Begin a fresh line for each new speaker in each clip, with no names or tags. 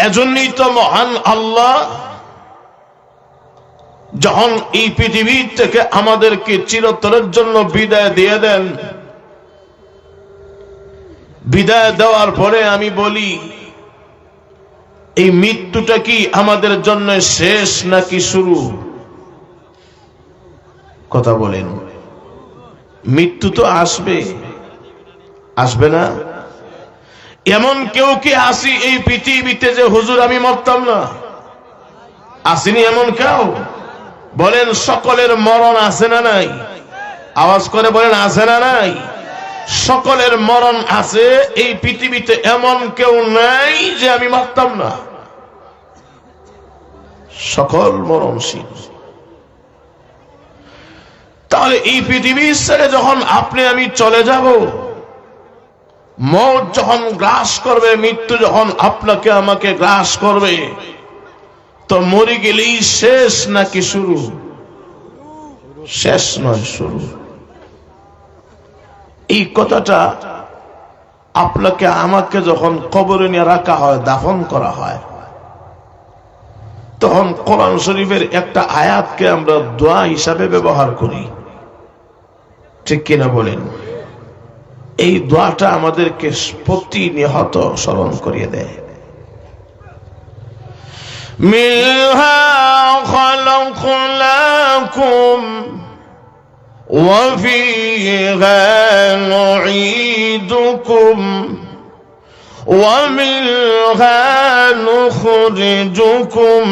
এজন্যই তো মহান আল্লাহ যখন এই পৃথিবী থেকে আমাদেরকে চিরতরের জন্য বিদায় দিয়ে দেন, বিদায় দেওয়ার পরে আমি বলি, এই মৃত্যুটা কি আমাদের জন্য শেষ নাকি শুরু? কথা বলেন। মৃত্যু তো আসবে, আসবে না? এমন কেউ কি আসি এই পৃথিবীতে যে হুজুর আমি মরতাম না? আসেনি এমন কেউ? বলেন সকলের মরণ আছে না নাই? আওয়াজ করে বলেন আছে না নাই? সকলের মরণ আছে। এই পৃথিবীতে এমন কেউ নাই যে আমি মরতাম না। সকল মরণশীল। তাহলে এই পৃথিবী ছেড়ে যখন আপনি আমি চলে যাব, মওত যখন গ্রাস করবে, মৃত্যু যখন আপনাকে আমাকে গ্রাস করবে, তো মরে গেলেই শেষ নাকি শুরু? শেষ নয়, শুরু। এই কথাটা আপনাকে আমাকে যখন কবরে নিয়ে রাখা হয়, দাফন করা হয়, তখন কোরআন শরীফের একটা আয়াতকে আমরা দোয়া হিসাবে ব্যবহার করি, ঠিক কিনা বলেন? এই দোয়াটা আমাদেরকে প্রতিনিয়ত স্মরণ করিয়ে দেয়। মিনহা খালাকনাকুম ওয়া ফীহা নুঈদুকুম ওয়া মিনহা নুখরিজুকুম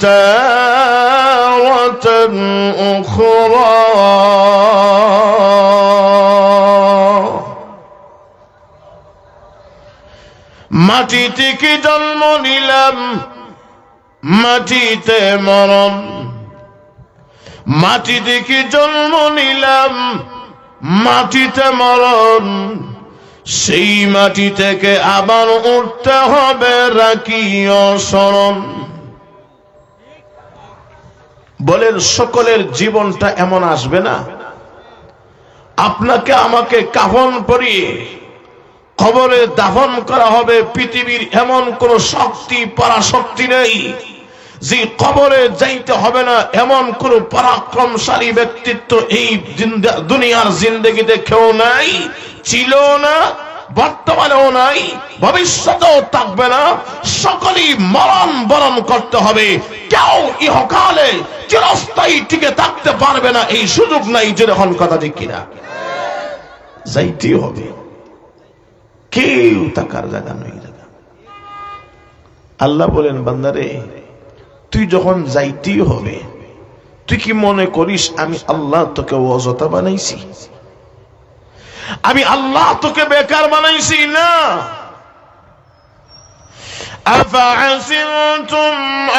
তারাতান উখরা। মাটি থেকে জন্ম নিলাম, মাটিতে মরণ। মাটি থেকে জন্ম নিলাম, মাটিতে মরণ। সেই মাটি থেকে আবার উঠতে হবে, রাখিও স্মরণ। বলেন সকলের জীবনটা এমন আসবে না? আপনাকে আমাকে কাফন পরিয়ে কবরে দাফন করা হবে। পৃথিবীর এমন কোন শক্তি, পরাশক্তি নেই যে কবরে যাইতে হবে না, এমন কোন পরাক্রমশালী ব্যক্তিত্ব এই দুনিয়ার জিন্দেগিতে কেউ নাই, ছিল না, বর্তমানেও নাই, ভবিষ্যতেও থাকবে না। সকলেই মরণ বরণ করতে হবে। কেউ ইহকালে চিরস্থায়ী টিকে থাকতে পারবে না, এই সুযোগ নাই। যেরকম কথা ঠিক কিনা? যাইতেই হবে, কেউ থাকার জায়গা নেই। আল্লাহ বলেন, বান্দারে তুই যখন যাইতেই হবে, তুই কি মনে করিস আমি আল্লাহ তোকে অযথা বানাইছি? আমি আল্লাহ তোকে বেকার বানাইছি না। আফাহাসিবতুম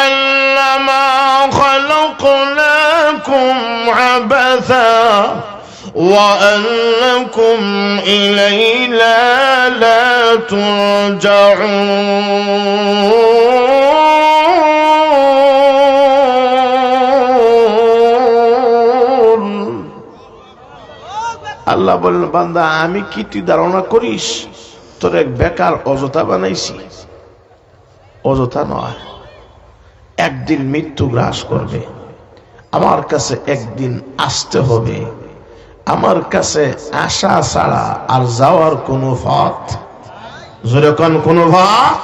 আন্নামা খালাকনাকুম আবাসা وأنكم إلينا لا ترجعون। আল্লাহ বলেন, বান্দা আমি কি তুই ধারণা করিস তোর এক বেকার অযথা বানাইছি? অযথা নয়। একদিন মৃত্যু গ্রাস করবে, আমার কাছে একদিন আসতে হবে। আমার কাছে আসা ছাড়া আর যাওয়ার কোন পথ, যেরকম কোন পথ।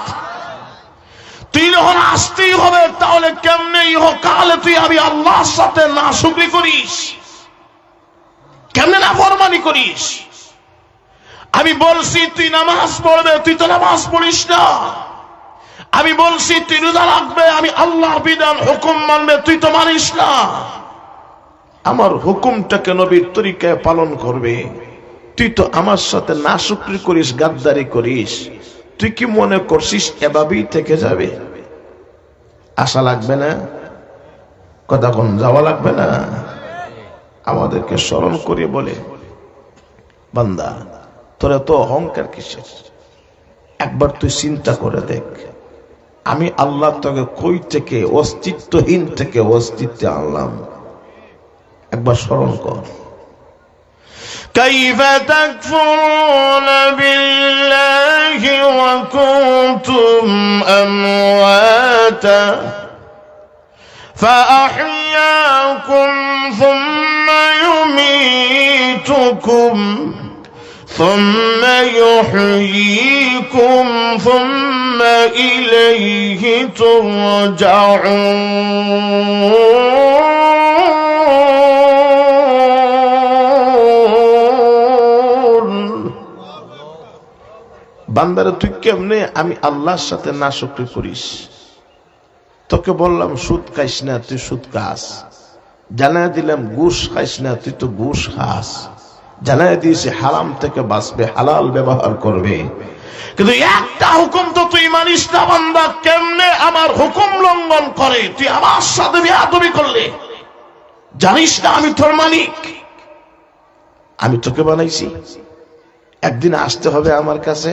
তুই যখন আসতেই হবে, তাহলে কেমনে ইহকালে তুই আমি আল্লাহর সাথে নাশুকরি করিস? কেমনে নাফরমানি করিস? আমি বলছি তুই নামাজ পড়বে, তুই তো নামাজ পড়িস না। আমি বলছি তুই রোজা রাখবে, আমি আল্লাহর বিধান হুকুম মানবে, তুই তো মানিস না। আমার হুকুমটাকে নবীর তরিকায় পালন করবে, তুই তো আমার সাথে নাশুকরি করিস, গাদ্দারি করিস। তুই কি মনে করছিস এভাবেই থেকে যাবে? আশা লাগবে না? কথা কোন যাওয়া লাগবে না? আমাদেরকে স্মরণ করে বলে, বান্দা তোরা তো অহংকার কিসের? একবার তুই চিন্তা করে দেখ, আমি আল্লাহ তোকে কই থেকে অস্তিত্বহীন থেকে অস্তিত্বে আনলাম। একবার স্মরণ কর। কাইফা তাকফুরুনা বিল্লাহি ওয়া কুনতুম আমওয়াতান فأحياكم ثم يميتكم ثم يحييكم ثم إليه ترجعون বান্দারে তুই কেমনে আমি আল্লাহর সাথে নাশকরি করিস? তোকে বললাম সুদ খাইস না, তুই সুদ খাস। জানাই দিলাম ঘুষ খাইস না, তুই তো ঘুষ খাস। জানাই দিয়েছি হারাম থেকে বাঁচবে, হালাল ব্যবহার করবে, কিন্তু একটা হুকুম তো তুই মানিস না। বান্দা কেমনে আমার হুকুম লঙ্ঘন করে? তুই আমার সাথে বেয়াদবি করলে, জানিস না আমি তোর মালিক, আমি তোকে বানাইছি। একদিন আসতে হবে আমার কাছে,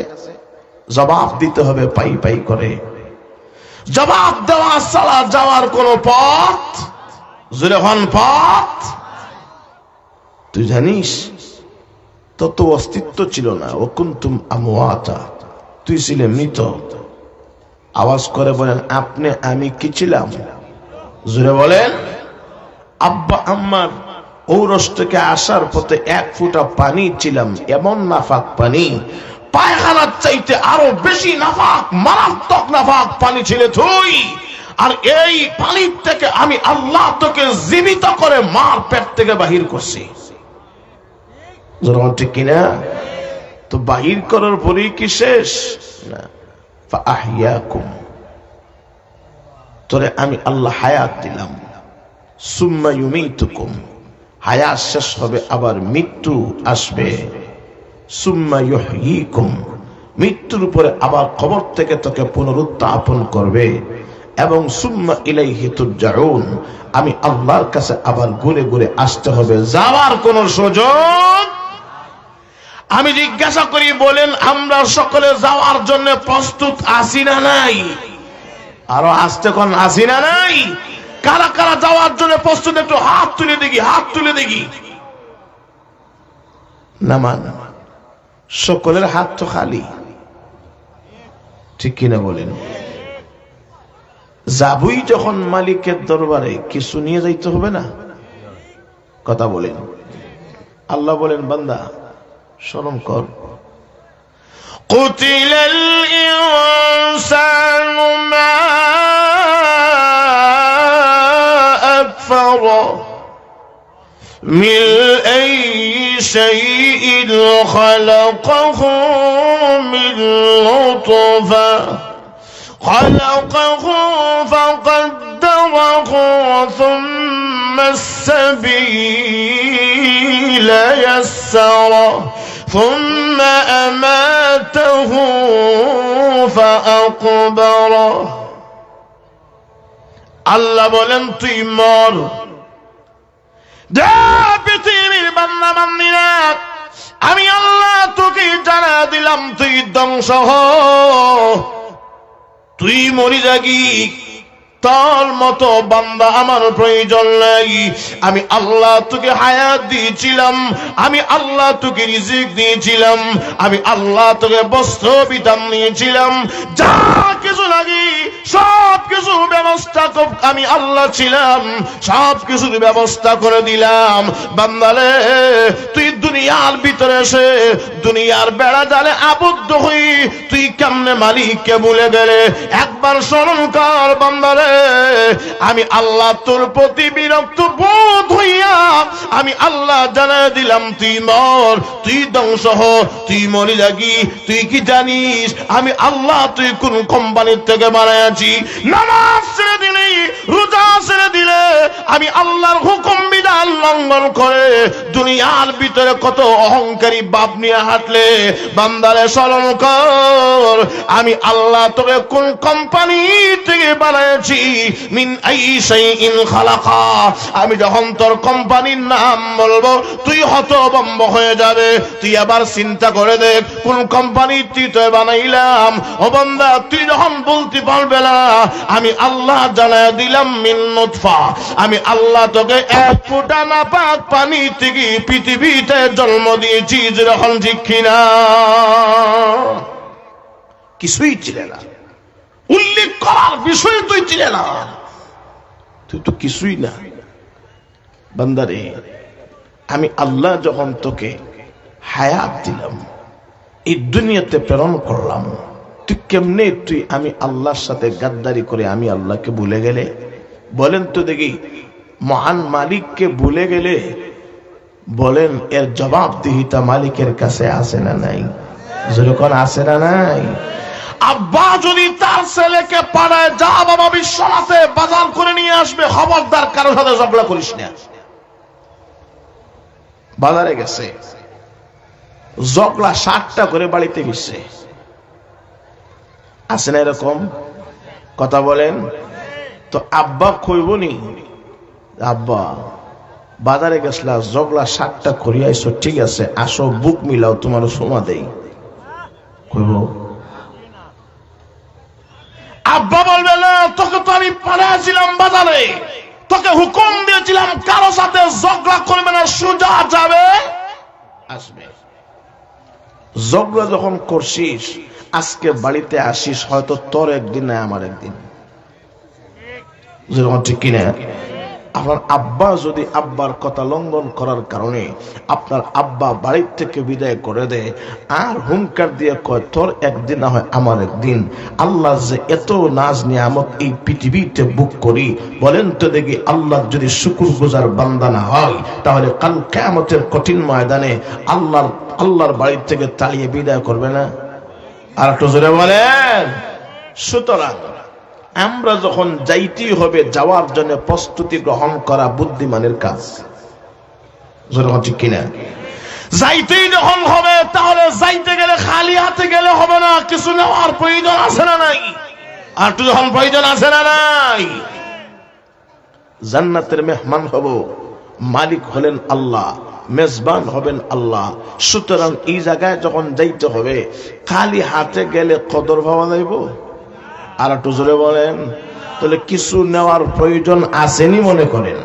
জবাব দিতে হবে পাই পাই করে। জবাব দেওয়া ছাড়া যাওয়ার কোন পথ, জোরে হন পথ। তুই জানিস তোর তো অস্তিত্ব ছিল না। ও কুনতুম আমওয়াতা, তুই ছিলেন মৃত। আওয়াজ করে বলেন আপনি আমি কি ছিলাম? জোরে বলেন। আব্বা আম্মার ঔরস থেকে আসার পথে এক ফোঁটা পানি ছিলাম, এমন নাফাক পানি, পায়খানার চাইতে আরো বেশি নাফাক, মারাত্মক নাফাক পানি ছিলে তুই। আর এই পানির থেকে আমি আল্লাহ তোকে জীবিত করে মার পেট থেকে বাহির করছি। ঠিক কিনা? তো বাহির করার পরেই কি শেষ না? ফাআহইয়াকুম, তোরে আমি আল্লাহ হায়াত দিলাম। সুম্মা ইউমিতুকুম, হায়াত শেষ হবে আবার মৃত্যু আসবে। সুম্মা ইউহয়িকুম, মৃত্যুর উপরে আবার কবর থেকে তোকে পুনরুত্থাপন করবে। এবং সুম্মা ইলাইহি তুরজাউন, আমি আল্লাহর কাছে আবার ঘুরে ঘুরে আসতে হবে, যাওয়ার কোন সুযোগ। আমি জিজ্ঞাসা করি, বলেন আমরা সকলে যাওয়ার জন্য প্রস্তুত আছি না নাই? আরো আসতে কোন আছি না নাই? কারা কারা যাওয়ার জন্য প্রস্তুত? একটু হাত তুলে দেখি, হাত তুলে দেখি। নামান সকলের হাত তো খালি, ঠিক কিনা বলেন? যাবই যখন মালিকের দরবারে, কিছু নিয়ে যাইতে হবে না? কথা বলেন। আল্লাহ বলেন বান্দা শরম কর। কুতিলাল ইনসানু মা আকফারা মিন আইয়ি শাইইন খালাকাহু মিন নুতফা خلقه فقدره ثم السبيل يسره ثم أماته فأقبره। আল্লাহ বলেন তুই মর। পৃথিবীর বান্দা বান্দিরা, আমি আল্লাহ তোকে জানা দিলাম তুই ধ্বংস হ, তুই মরি যাগি। তোর মতো বান্দা আমার প্রয়োজন নাই। আমি আল্লাহ তোকে হায়াত দিয়েছিলাম, আমি আল্লাহ তোকে রিজিক দিয়েছিলাম, আমি আল্লাহ তোকে বস্ত্র বিধান দিয়েছিলাম, যা কিছু লাগে সব কিছু ব্যবস্থা আমি আল্লাহ ছিলাম, সব কিছুর ব্যবস্থা করে দিলাম। বান্দারে তুই দুনিয়ার ভিতরে এসে দুনিয়ার বেড়া জালে আবদ্ধ হই তুই কেমনে মালিককে ভুলে গেলে? একবার স্মরণ কর বান্দারে, আমি আল্লাহ তোর প্রতি বিরক্ত বোধ হইয়া আমি আল্লাহ জানাই দিলাম তুই মর, তুই ধ্বংস হ, তুই মরি লাগি। তুই কি জানিস আমি আল্লাহ তুই কোন কোম্পানির থেকে বানাইছি? নামাজ ছেড়ে দিলে, রোজা ছেড়ে দিলে, আমি আল্লাহর হুকুম বিধান লঙ্ঘন করে দুনিয়ার ভিতরে কত অহংকারী বাপ নিয়ে হাঁটলে। বান্দারে স্মরণ কর, আমি আল্লাহ তোকে কোন কোম্পানি থেকে বানাইছি। মিন আইয়ি শাইইন খালাকা, আমি যখন তোর কোম্পানির নাম বলবো তুই হতভম্ব হয়ে যাবে। তুই আবার চিন্তা করে দেখ কোন কোম্পানি তুই তো বানাইলাম। ও বান্দা তুই যখন বলতে পারবে না আমি আল্লাহ জানাই দিলাম মিন নুতফা, আমি আল্লাহ তোকে এক ফোঁটা নাপাক পানি থেকে পৃথিবীতে জন্ম দিয়েছি। যখন ঠিক কিনা? কিছুই ছিল না, উল্লেখ করার আমার বিষয় তুই চিনে না, তুই তো কিছুই না। বান্দারে, আমি আল্লাহ যখন তোকে হায়াত দিলাম, এই দুনিয়াতে প্রেরণ করলাম, তুই কেমনে তুই আমি আল্লাহর সাথে গাদ্দারি করে আমি আল্লাহকে ভুলে গেলে? বলেন তো দেখি, মহান মালিককে ভুলে গেলে বলেন এর জবাবদিহিতা মালিকের কাছে আছে না নাই? যেরকম আছে না নাই? আব্বা যদি তার ছেলেকে পাড়ায়, যা বাবা বিশ্বনাথে বাজার করে নিয়ে আসবে, খবরদার কারোর সাথে ঝগড়া করিস না। বাজারে গেছে, ঝগড়া 60টা করে বাড়িতে ফিরছে, আছে না এরকম? কথা বলেন তো। আব্বা কইবনি, আব্বা বাজারে গেছলা, ঝগড়া 60টা করিয়াইছো, ঠিক আছে আসো বুক মিলাও, তোমার সোমা দেই, কইব? আব্বা বলবে না, তোকে তো আমি পাঠাইছিলাম বাজারে, তোকে হুকুম দিয়েছিলাম কারো সাথে ঝগড়া করবে না, সোজা যাবে আসবে। ঝগড়া যখন করছিস, আজকে বাড়িতে আসিস, হয়তো তোর একদিন না আমার একদিন, যেরকম ঠিক কিনা? আপনার আব্বা যদি আব্বার কথা লঙ্ঘন করার কারণে আপনার আব্বা বাড়ির থেকে বিদায় করে দেয়, আর হুঙ্কার দিয়ে কয় তোর একদিন না হয় আমার একদিন, আল্লাহ যে এত নাজ নিয়ামত এই পৃথিবীতে বুক করি, বলেন তো দেখি আল্লাহ যদি শুকর গুজার বান্দা না হয়, তাহলে কাল কিয়ামতের কঠিন ময়দানে আল্লাহর বাড়ির থেকে তাড়িয়ে বিদায় করবে না? আর একটু জোরে বলেন। সুতরাং আমরা যখন যাইতেই হবে, যাওয়ার জন্য প্রস্তুতি গ্রহণ করা বুদ্ধিমানের কাজ, ঠিক কিনা? যাইতেই যখন হবে, তাহলে যাইতে গেলে খালি হাতে গেলে হবে না, কিছু নেওয়ার প্রয়োজন আছে না নাই? আর একটু যখন প্রয়োজন আছে না নাই? জান্নাতের মেহমান হব, মালিক হলেন আল্লাহ, মেজবান হবেন আল্লাহ। সুতরাং এই জায়গায় যখন যাইতে হবে, খালি হাতে গেলে কদর পাওয়া যাইব? আর একটু জোরে বলেন। তাহলে কিছু নেওয়ার প্রয়োজন আসেনি মনে করেন,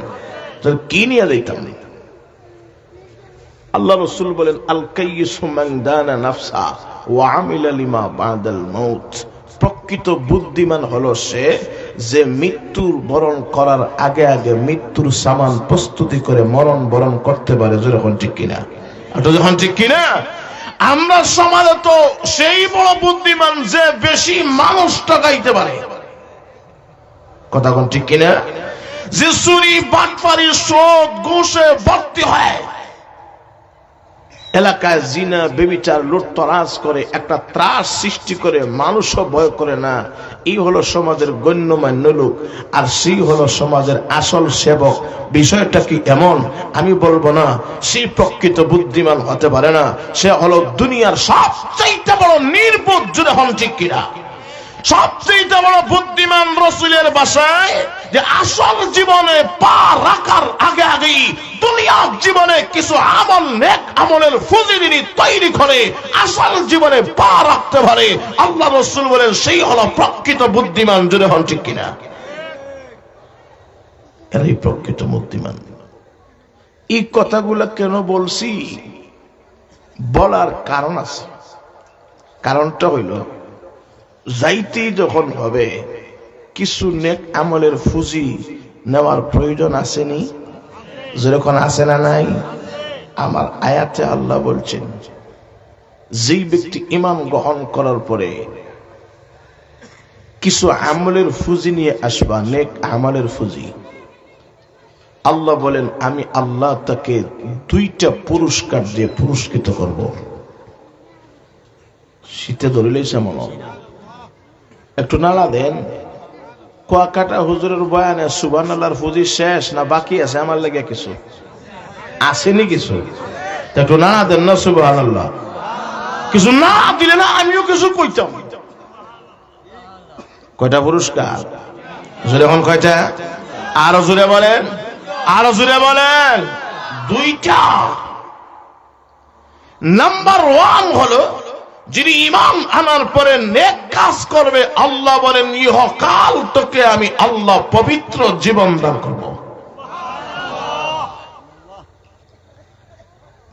তাহলে কি নিয়ে যাইতাম? আল্লাহ রাসূল বলেন, আল কাইয়িসু মান দানা নাফসা ওয়া আমিলা লিমা বাদাল মাউত। প্রকৃত বুদ্ধিমান হলো সে যে মৃত্যুর বরণ করার আগে আগে মৃত্যুর সামান প্রস্তুতি করে মরণ বরণ করতে পারে। যখন ঠিক কিনা? যখন ঠিক কিনা? আমরা সমাজে তো সেই বড় বুদ্ধিমান যে বেশি মানুষ টাকাইতে পারে। কথা কোন ঠিক কিনা? যে চুরি বাটপারি সুদ ঘুষে ভর্তি হয়, এলাকায় জিনা বেবিচার লুটতরাজ করে, একটা ত্রাস সৃষ্টি করে, মানুষও ভয় করে না। এই হলো সমাজের গণ্যমান্য লোক, আর সেই হলো সমাজের আসল সেবক। বিষয়টা কি এমন? আমি বলবো না সেই প্রকৃত বুদ্ধিমান হতে পারে না, সে হলো দুনিয়ার সবচেয়ে বড় নির্বোধ। জুড়ে হন ঠিক কিনা? সবচেয়ে বড় বুদ্ধিমান রাসূলের ভাষায় যে আসল জীবনে পা রাখার আগে আগেই দুনিয়ার জীবনে কিছু আমল, নেক আমলের ফজিলত তৈরি করে আসল জীবনে পা রাখতে পারে, আল্লাহ রাসূল বলেন সেই হলো প্রকৃত বুদ্ধিমান। জুড়ে হন ঠিক কিনা? এরাই প্রকৃত বুদ্ধিমান। এই কথাগুলো কেন বলছি? বলার কারণ আছে। কারণটা হইল, যাইতেই যখন হবে কিছু নেক আমলের ফুজি নেওয়ার প্রয়োজন আসেনি? যেরকম আছে না নাই? আমার আয়াতে আল্লাহ বলছেন, যেই ব্যক্তি ঈমান গ্রহণ করার পরে কিছু আমলের ফুজি নিয়ে আসবা, নেক আমলের ফুজি, আল্লাহ বলেন আমি আল্লাহ তাকে 2টা পুরস্কার দিয়ে পুরস্কৃত করব। শীতে ধরিলেই মনে একটু নাড়া দেন। কুয়াকাটা হুজুরের বয়ানে সুবহানাল্লাহর ফুজি শেষ না বাকি আছে? আমার লাগে কিছু আসেনি? কিছু একটু নাড়া দেন না সুবহানাল্লাহ। কিছু না দিলে না আমিও কিছু কইতাম। কয়টা পুরস্কার? এখন কয়টা? আরো জোরে বলেন, আরো জোরে বলেন। 2টা। নাম্বার 1 হলো, যিনি ঈমান আনার পরে নেক কাজ করবে, আল্লাহ বলেন ইহকাল তোকে আমি আল্লাহ পবিত্র জীবন দান করব।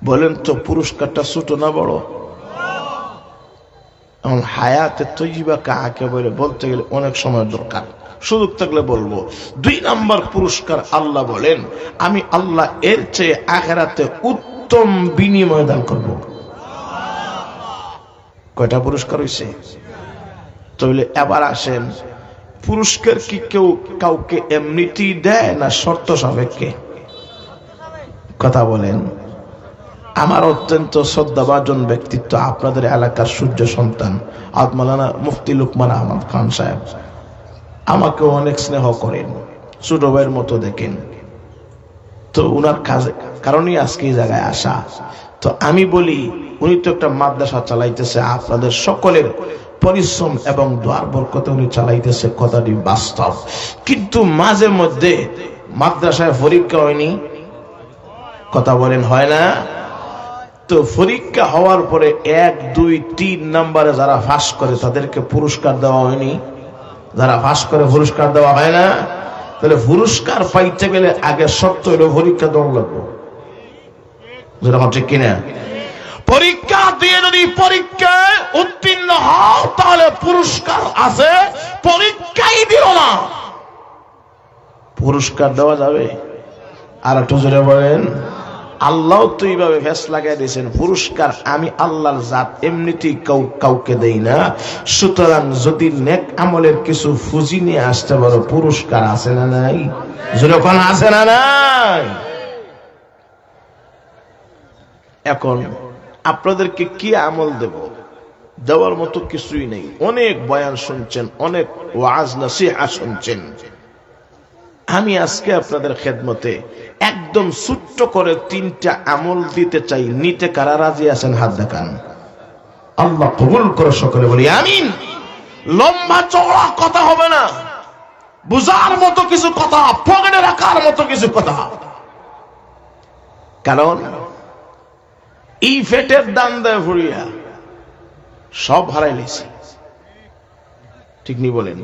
বলেন তো পুরস্কারটা ছোট না বড়? এবং হায়াতে তৈবা কাকে বলে বলতে গেলে অনেক সময় দরকার, সুযোগ থাকলে বলবো। 2 নাম্বার পুরস্কার আল্লাহ বলেন, আমি আল্লাহ এর চেয়ে আখিরাতে উত্তম বিনিময় দান করব। কয়টা পুরস্কার হইছে? তাহলে এবার আসেন, পুরস্কার কি কেউ কাউকে এমনিতেই দেয় না শর্ত সাপেক্ষে? কথা বলেন। আমার অত্যন্ত শ্রদ্ধাভাজন ব্যক্তিত্ব, আপনাদের এলাকার সূর্য সন্তান মাওলানা মুফতি লুকমান আহমদ খান সাহেব আমাকে অনেক স্নেহ করেন, ছোট ভাইয়ের মতো দেখেন। তো উনার কারণেই আজকে এই জায়গায় আসা। তো আমি বলি, উনি তো একটা মাদ্রাসা চালাইতেছে, আপনাদের সকলের পরিশ্রম এবং দোয়ার বরকতে উনি চালাইতেছে, কথাটি বাস্তব। কিন্তু মাঝে মধ্যে মাদ্রাসায় পরীক্ষা হয়নি, কথা বলেন, হয় না? তো পরীক্ষা হওয়ার পরে 1, 2, 3 নাম্বারে যারা পাস করে তাদেরকে পুরস্কার দেওয়া হয়নি? যারা পাস করে পুরস্কার দেওয়া হয় না? তাহলে পুরস্কার পাইতে গেলে আগে শর্ত হলো পরীক্ষা দেওয়া লাগবে, যেরকম ঠিক কিনা? পরীক্ষা দিয়ে যদি পরীক্ষায় উত্তীর্ণ হও তাহলে পুরস্কার আছে, পরীক্ষাই দিও না পুরস্কার দেওয়া যাবে? আর একটু জোরে বলেন। আল্লাহ তো এইভাবে ফেস লাগাই দিয়েছেন, পুরস্কার আমি আল্লাহর জাত এমনিতেই কাউকে দেই না। সুতরাং যদি নেক আমলের কিছু ফুজি নিয়ে আসতে পারো, পুরস্কার আছে না নাই? জোরে কোন আছে না নাই? এখন আপনাদেরকে কি আমল দেব? দেওয়ার মতো কিছুই নেই। অনেক বয়ান শুনছেন, অনেক ওয়াজ নসিহত শুনছেন। আমি আজকে আপনাদের খেদমতে একদম ছোট্ট করে 3টা আমল দিতে চাই। নিতে কারা রাজি আছেন? হাত দেখান। আল্লাহ কবুল করে, সকলে বলি আমিন। লম্বা চওড়া কথা হবে না, বুঝার মতো কিছু কথা, পকেটে রাখার মতো কিছু কথা। কারণ এই ফেটের দাম দেয় ভরিয়া সব হারাই নিছি, ঠিক নি বলেন?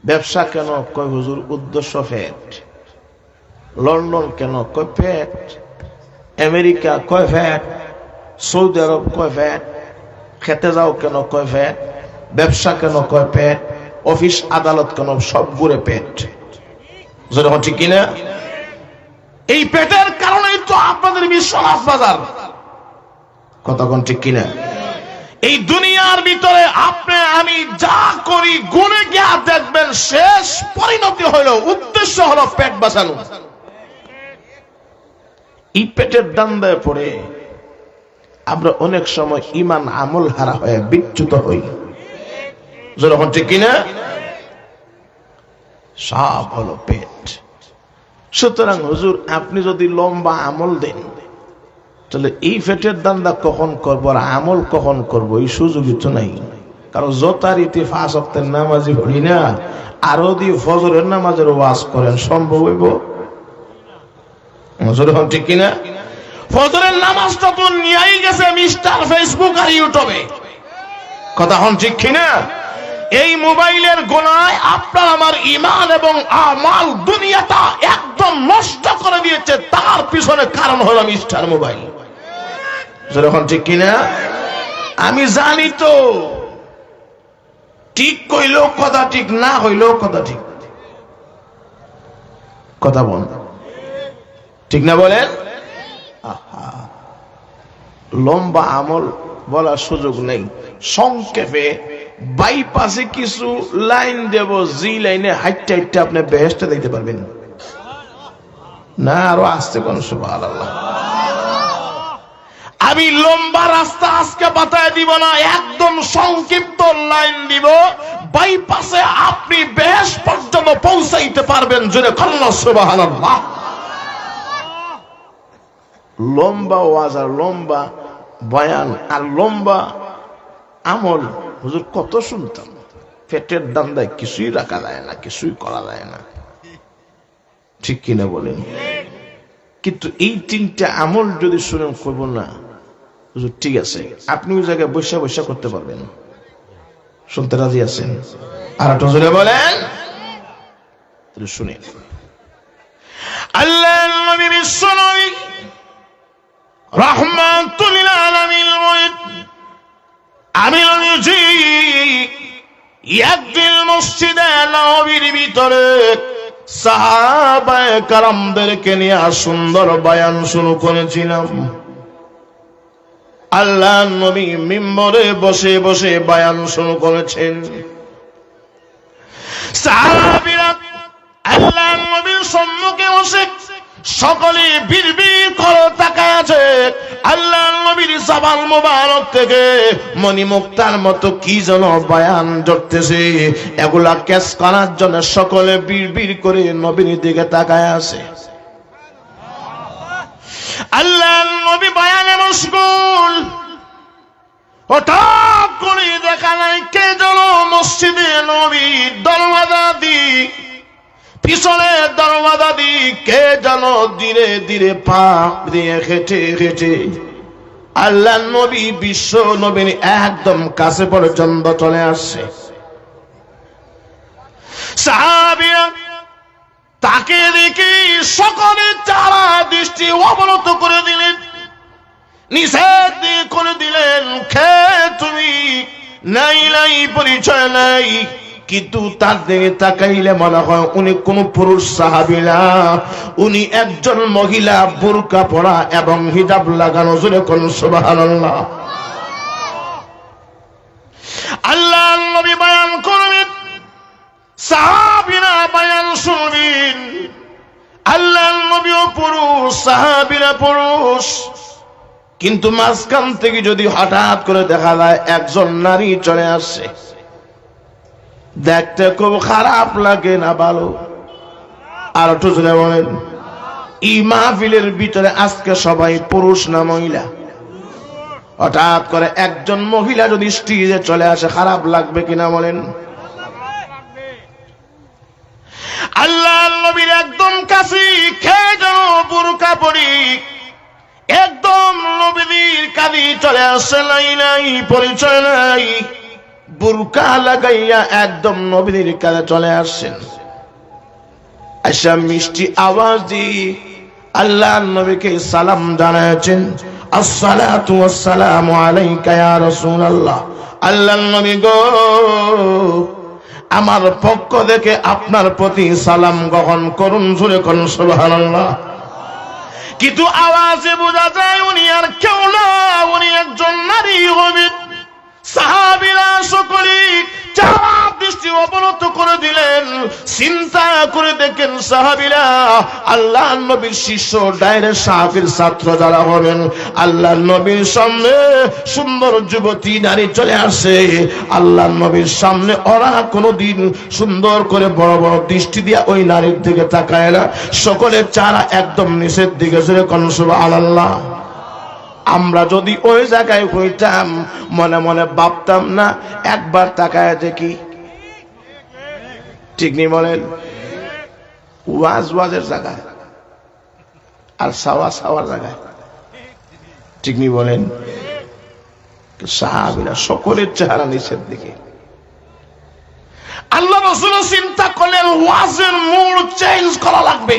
ব্যবসা কেন? কয় হুজুর উদ্দেশ্য ফ্যাট। লন্ডন কেন? কয় ফ্যাট। আমেরিকা কয় ফ্যাট। সৌদি আরব কয় ফ্যাট। খেতে যাও কেন? কয় ফ্যাট। ব্যবসা কেন? কয় পেট। অফিস আদালত কেন? সব ঘুরে পেট। যেরকম ঠিক কিনা? এই পেটের কারণেই তো আপনাদের বিশ্বনাথ বাজার, কথা কোন ঠিক কিনা? এই দুনিয়ার ভিতরে আপনি আমি যা করি গুণে গিয়া দেখবেন শেষ পরিণতি হলো, উদ্দেশ্য হলো পেট বাঁচানো। এই পেটের দান্দায় পড়ে আমরা অনেক সময় ঈমান আমল হারা হয়ে বিচ্যুত হই, যখন ঠিক কিনা? সব হলো পেট। সুতরাং হুজুর আপনি যদি লম্বা আমল দেন তাহলে এই পেটের দান্দা কখন করবো আর আমল কখন করবো এই সুযোগই তো নাই। কারণ যথারীতি 5 ওয়াক্তের নামাজি পড়ি না, আরো দিয়ে ফজরের নামাজের ওয়াজ করেন, সম্ভব হইব? ঠিক কিনা? ফজরের নামাজটা তো নিয়েই গেছে মিস্টার ফেসবুক আর ইউটিউবে, কথা হন ঠিক কিনা? এই মোবাইলের গোনায় আপনার আমার ঈমান এবং আমাল দুনিয়াটা একদম নষ্ট করে দিয়েছে। তার পিছনে কারণ হলো মিস্টার মোবাইল, যেরকম ঠিক কিনা? আমি জানি তো, ঠিক কইলেও কথা ঠিক, না হইলেও কথা ঠিক, কথা বল ঠিক না বলেন? লম্বা আমল বলার সুযোগ নেই, সংক্ষেপে বাইপাসে কিছু লাইন দেব, জি লাইনে হাইটটা হাইটটা আপনি বেহেশতে দিতে পারবেন না। আরো আসতে কোন সুবহানাল্লাহ। আমি লম্বা রাস্তা আজকে বাতায় দিব না, একদম সংক্ষিপ্ত লাইন দিব, বাইপাসে আপনি বেহেশত পর্যন্ত পৌঁছাইতে পারবেন, জোরে আল্লাহু সুবহানাল্লাহ। লম্বা ওয়াজ আর লম্বা বয়ান আর লম্বা আমল হুজুর কত শুনতাম, পেটের দান্দায় কিছুই রাখা যায় না, কিছুই করা যায় না, ঠিক কিনা বলেন? কিন্তু এই 3টা আমল যদি শুনেন করবো না হুজুর, ঠিক আছে আপনি ওই জায়গায় বসে বসে করতে পারবেন, শুনতে রাজি আছেন? আর একটু জোরে বলেন, শুনে। আল্লাহ নবী বিশ্বনবী রাহমাতুল লিল আলামিন আমি নিজে একদিন মসজিদে নববীর ভিতরে সাহাবায়ে কেরামদেরকে নিয়ে সুন্দর বয়ান শুরু করেছিলাম। আল্লাহর নবী মিম্বরে বসে বসে বয়ান শুরু করেছেন। সাহাবীরা আল্লাহর নবীর সম্মুখে বসে সকলে বিড়বিড় করে তাকায় আছে। আল্লাহর নবীর জবান মোবারক থেকে মণিমুক্তার মতো কি যেন বয়ান জড়তেছে, এগুলা ক্যাচ করার জন্য সকলে বিড়বিড় করে নবীর দিকে তাকায় আছে। আল্লাহর নবী বয়ানে মশগুল। হঠাৎ করে দেখা নাই কে যেন মসজিদে নবীর দরওয়াজা দি পিছনে দরওয়াজা দি কে যেন ধীরে ধীরে পা দিয়ে হেঁটে হেঁটে আল্লাহর নবী বিশ্ব নবীর একদম কাছে পর্যন্ত চলে আসছে। সাহাবীরা তাকে দেখে সকলে চারা দৃষ্টি অবনত করে দিলেন, নিষেধ করে দিলেন, খে তুমি নাই নাই পরিচয় নাই। কিন্তু তার দিকে তাকাইলে মনে হয় উনি কোন পুরুষ সাহাবী না, উনি একজন মহিলা, বুরকা পরা এবং হিজাব লাগানো। জোরে কোন সুবহানাল্লাহ। আল্লাহর নবী বয়ান করবেন, সাহাবীরা বয়ান শুনবেন। আল্লাহর নবীও পুরুষ, সাহাবীরা পুরুষ, কিন্তু মাঝখান থেকে যদি হঠাৎ করে দেখা যায় একজন নারী চলে আসছে, দেখতে খুব খারাপ লাগে না ভালো? আর একটু জোরে বলেন। এই মাহফিলের ভিতরে আজকে সবাই পুরুষ না মহিলা? হঠাৎ করে একজন মহিলা যদি স্টেজে চলে আসে খারাপ লাগবে কিনা বলেন? আল্লাহর নবীর একদম কাছে খেয়ে যেন বুরকা পরি একদম নবীর কাঁধে চলে আসে, নাই নাই পরিচয় নাই, বুরকা লাগাইয়া একদম নবীর কাছে চলে আসছেন। আশা মিষ্টি আওয়াজ দিয়ে আল্লাহর নবীকে সালাম জানাচ্ছেন, আসসালাতু ওয়াসসালামু আলাইকা ইয়া রাসূলুল্লাহ। আল্লাহর নবী গো, আমার পক্ষ থেকে আপনার প্রতি সালাম গ্রহণ করুন। জোরে করুন সুবহানাল্লাহ। কিন্তু আওয়াজে বোঝা যায় উনি আর কেউ না, উনি একজন নারী হবেন। সাহাবীরা সকলে চারা দৃষ্টি অবনত করে দিলেন। চিন্তা করে দেখেন সাহাবীরা আল্লাহর নবীর শিষ্য, ডাইরেক্ট সাহাবীর ছাত্র যারা হবেন, আল্লাহর নবীর সামনে সুন্দর যুবতী নারী চলে আসে। আল্লাহর নবীর সামনে ওরা কোনোদিন সুন্দর করে বড় বড় দৃষ্টি দিয়ে ওই নারীর দিকে তাকায় না। সকলের চারা একদম নিচের দিকে জোরে কোন সুবহানাল্লাহ। আমরা যদি ওই জায়গায় হইতাম মনে মনে ভাবতাম না একবার তাকায় দেখি, ঠিক নেই বলেন? ওয়াজের জায়গায় আর সাওয়ার জায়গায়, ঠিক নেই বলেন? সাহাবীরা সকলের চেহারা নিচের দিকে। আল্লাহ রাসূল চিন্তা করলেন ওয়াজের মোড চেঞ্জ করা লাগবে।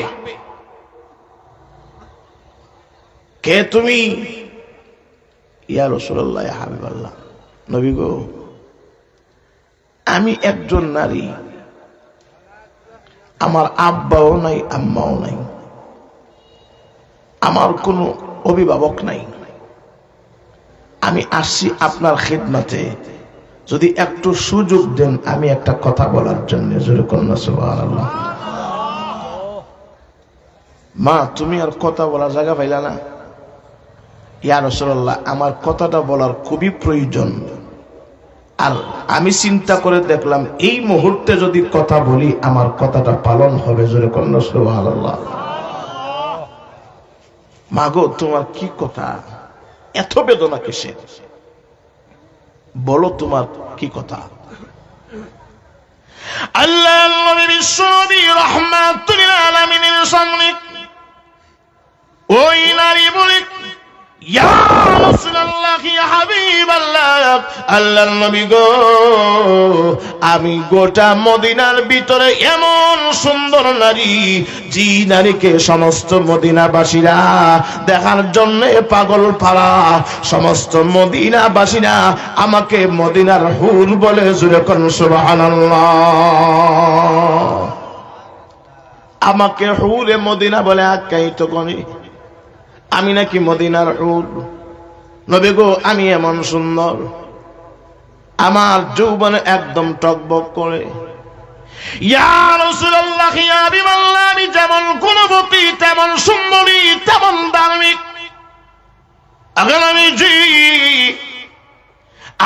কে তুমি? ইয়া রাসূলুল্লাহ, ইয়া হাবিবাল্লাহ, নবী গো, আমি একজন নারী, আমার আব্বাও নাই আম্মাও নাই, আমার কোনো অভিভাবক নাই, আমি আসছি আপনার খিদমতে, যদি একটু সুযোগ দেন আমি একটা কথা বলার জন্য। জোরে কন্যা সুবহানাল্লাহ। মা, তুমি আর কথা বলার জায়গা পাইলা না? ইয়া রাসূলুল্লাহ, আমার কথাটা বলার খুবই প্রয়োজন, আর আমি চিন্তা করে দেখলাম এই মুহূর্তে যদি কথা বলি আমার কথাটা পালন হবে। জোরে কন্যা সুবহানাল্লাহ। মা গো, তোমার কি কথা, এত বেদনা কিসের? বলো তোমার কি কথা? আল্লাহর নবী বিশ্বনবী রাহমাতুল লিল আলামিনের সামনে ওই নারী বলে, ইয়া রাসূলুল্লাহ ইয়া হাবিবাল্লাহ, আল্লাহর নবী গো, আমি গোটা মদিনার ভিতরে এমন সুন্দর নারী, যে নারীকে সমস্ত মদিনাবাসীরা দেখার জন্য পাগল পারা, সমস্ত মদিনাবাসীরা আমাকে মদিনার হুর বলে। জোরে করুন সুবহানাল্লাহ। আমাকে হুরে মদিনা বলে আখ্যায়িত করে, আমি নাকি মদিনার হুর। নবী গো, আমি এমন সুন্দর, আমার যৌবনে একদম টকবক করে। ইয়া রাসূলুল্লাহ ইয়া হাবিবাল্লাহ, আমি যেমন গুণবতী, তেমন সুন্দরী, তেমন ধার্মিক। আগে আমি জি,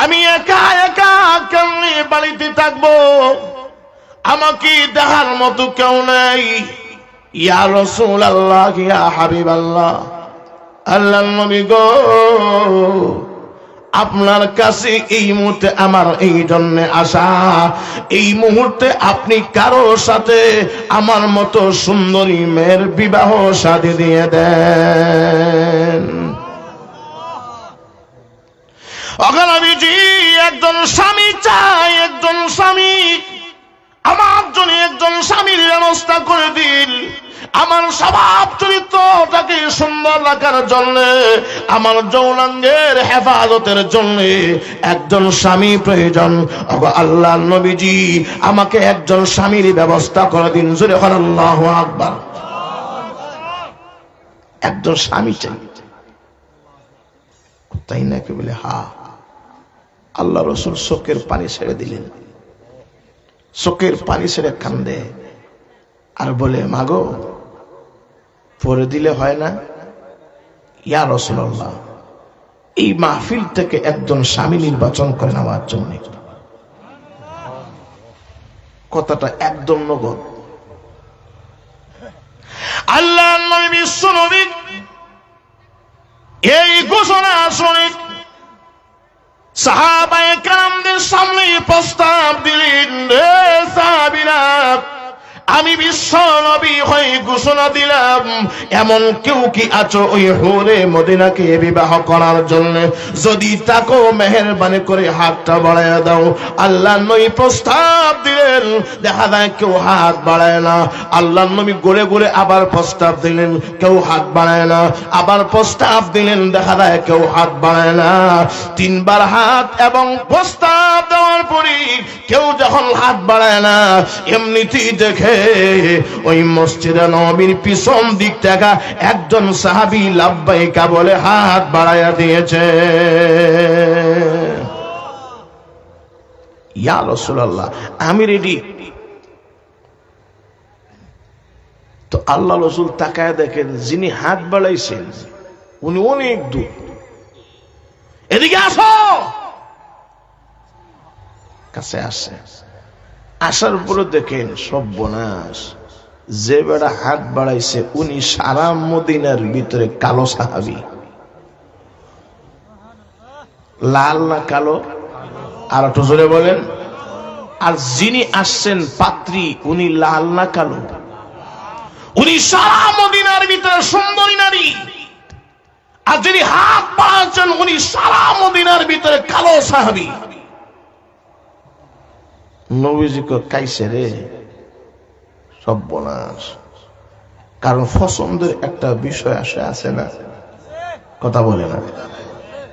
আমি একা একা কেমনে বাড়িতে থাকবো, আমাকে দেখার মতো কেউ নাই। ইয়া রাসূলুল্লাহ ইয়া হাবিবাল্লাহ, আল্লাহর নবী গো, আপনার কাছে এই মুহূর্তে আমার এই জন্য আসা, এই মুহূর্তে আপনি কারো সাথে আমার মতো সুন্দরী মেয়ের বিবাহ শাদী দিয়ে দেন। অগণবিজি, একজন স্বামী চাই, একজন স্বামী, আমার জন্য একজন স্বামীর ব্যবস্থা করে দিন। আমার স্বভাব চরিত্রটাকে সুন্দর রাখার জন্য, আমার যৌনাঙ্গের হেফাজতের জন্য একজন স্বামী প্রয়োজন। আল্লাহর নবীজি, আমাকে একজন স্বামীর ব্যবস্থা করে দিন। জোরে বলেন আল্লাহু আকবার। একজন স্বামী চাই, তাই নাকি? বলে হা। আল্লাহ রাসূল চোখের পানি ছেড়ে দিলেন, চোখের পানি ছেড়ে কান্দে আর বলে, মাগো, পরে দিলে হয় না? ইয়া রাসূলুল্লাহ, এই মাহফিল থেকে একজন স্বামী নির্বাচন করেন আমার জন্য। কথাটা একদম নগদ। আল্লাহর নবী বিশ্ব নবী এই ঘোষণা শুনে সাহাবায়ে কেরামদের সামনে প্রস্তাব দিলেন, হে সাহাবীরা, আমি বিশ্ব নবী হয়ে ঘোষণা দিলাম, এমন কেউ কি আছো ওই হুরে মদিনাকে বিবাহ করার জন্য? যদি তাকো মেহেরবানি করে হাতটা বাড়ায় দাও। আল্লাহ নবী প্রস্তাব দিলেন, দেখা যায় কেউ হাত বাড়ায় না। আল্লাহ নবী ঘুরে ঘুরে আবার প্রস্তাব দিলেন, কেউ হাত বাড়ায় না। আবার প্রস্তাব দিলেন, দেখা যায় কেউ হাত বাড়ায় না। তিনবার হাত এবং প্রস্তাব দেওয়ার পরই কেউ যখন হাত বাড়ায় না, এমনিতেই দেখে ওই মসজিদে নববীর পিছন দিক থেকে একজন সাহাবী লাব্বাইকা বলে হাত বাড়ায়া দিয়েছে। ইয়া রাসূলুল্লাহ, আমি রেডি। তো আল্লাহ রাসূল তাকায় দেখেন, যিনি হাত বাড়াইছেন উনি অনেক দূর। এদিকে আসো। কাছে আসে, আসার পরে দেখেন সর্বনাশ, যে বেড়া হাত বাড়াইছে উনি সারা মদিনার ভিতরে কালো সাহাবী। লাল না কালো? আর একটু জোরে বলেন। আর যিনি আসছেন পাত্রী, উনি লাল না কালো? উনি সারা মদিনার ভিতরে সুন্দরী নারী। আর যিনি হাত বাড়াচ্ছেন উনি সারা মদিনার ভিতরে কালো সাহাবী। নবীজি কাইছে রে, সর্বনাশ। কারণ পছন্দের একটা বিষয় আছে না? কথা বলে না?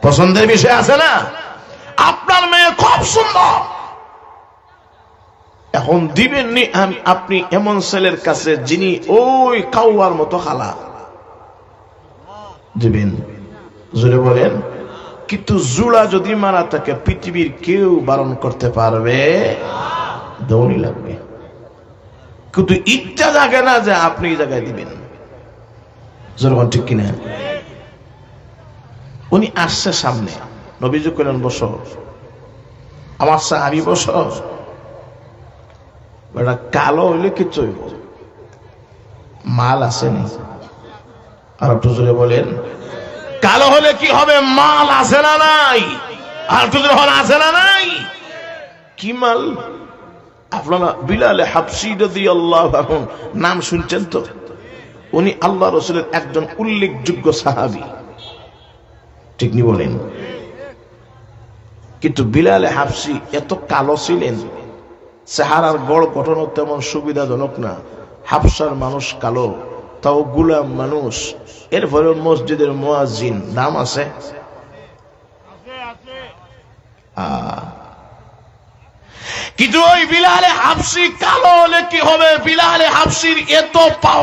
পছন্দের বিষয় আছে না? আপনার মেয়ে খুব সুন্দর, এখন দিবেন নি আপনি এমন ছেলের কাছে যিনি ওই কাউয়ার মতো খালা? দিবেন? জোরে বলেন। কিন্তু জুড়া যদি মারা থাকে পৃথিবীর কেউ বারণ করতে পারবে? দৌড়ি লাগবে। কিন্তু ইচ্ছা জাগে না যে আপনি এই জায়গায় দিবেন। জোরে বলেন, ঠিক কিনা? উনি আসছে সামনে, নবীজি কইলেন বসো। আমার সাহাবী বসো। বেটা কালো হইলে কিচ্ছু হইব, মাল আসেনি। আর একটু জোরে বলেন। কালো হলে কি হবে? মাল আছে না নাই? আর একটু জোরে হলে আছে না নাই? কি মাল? আপনারা বিলাল হাবশী রাদিয়াল্লাহু আনহু নাম শুনছেন তো? উনি আল্লাহ রাসূলের একজন উল্লেখযোগ্য সাহাবী। ঠিক নি বলেন? কিন্তু বিলালে হাবশি এত কালো ছিলেন, চেহারার গড় গঠন তেমন সুবিধাজনক না। হাবশার মানুষ কালো, তাও গুলাম মানুষ, এরপরে মসজিদের মুয়াজ্জিন, দাম আছে। কিন্তু ওই বিলালে হাবশি কালো হলে কি হবে? বিলালে হাবশির এত পাওয়া